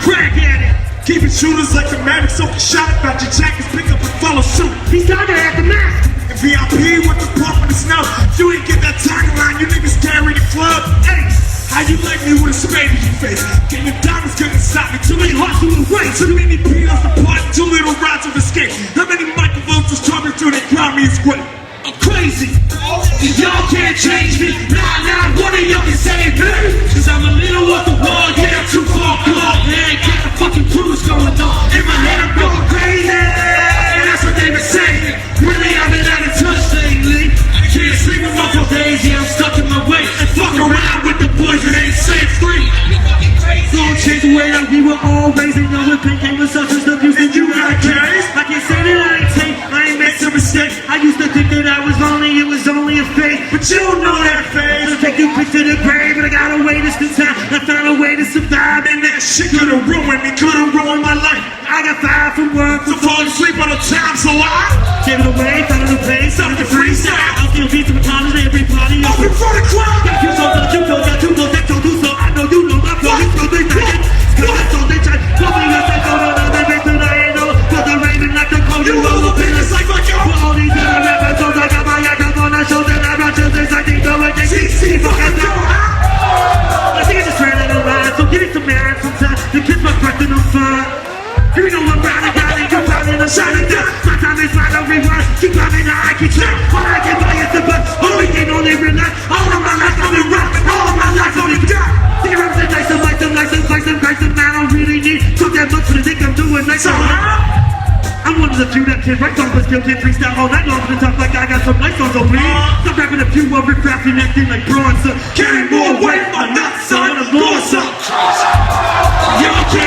crack at it. Keeping shooters like the Mavericks, so can shot about your jackets, pick up and follow suit. He's got to have the mask. And VIP with the pump in the snow. You ain't get that tiger line, you niggas carry the club. Hey, how you like me with a spade in your face? Getting diamonds couldn't stop me. Too many hearts on the way, too many peanuts to part, too little rides of escape. How many microphones just talking through that crowd me is great? I'm crazy. Y'all can't change me. Nah, one of y'all can save me. Cause I'm a little off the wall, yeah, I'm too far gone. Man, got the fucking cruise going on. In my head I'm going crazy. That's what they been saying. Really, I've been out of touch lately. I can't sleep with my for days, yeah, I'm stuck in my way. And fuck around with the boys that ain't safe free. Don't change the way that we were always. And know what pain came with substance abuse. And you got a case. I can't say that I ain't take, I ain't made some mistakes. I used to think that I was lonely, it was only a fake. But you don't know that phase. I'll take you quick to the grave, but I got a way to spend time. I found a way to survive, and that shit could've ruined me, could've ruined my life. I got fired from work, so falling asleep on the times a lot. Gave it away, found a new place, started to freestyle. I'm still beats of college, everybody up in front of the crowd. Got you so that you know that you know that you do so. I know you know my flow, you know they think. Cause that's all they try. Nobody else they go to the living to the ain't no. But the raven like the cold, you roll up in it's like yo. For all these other rappers, so I got my yakka on the show, then I brought you this like they know it, they see, fuck it down. I think I just ran out of line, so give me some air sometimes. The kids my breath in the fire. You know I'm riding down and you're riding and shining down. My time is right, I'll rewind. Keep climbing, I keep track. All I can buy is the bus. All we can only relax. All of my life I've been rock. All of my life only die. See raps and nice, like them, like them, like them, like them. I don't really need took that much for the dick I'm doing nice. I'm one of the few that can write songs but still can't freestyle all night long for the top like I got some nice songs on me. Stop rapping a few more Riff Raff and acting like bronze. Carry more weight, my nuts, son. I'm more, son. Y'all can't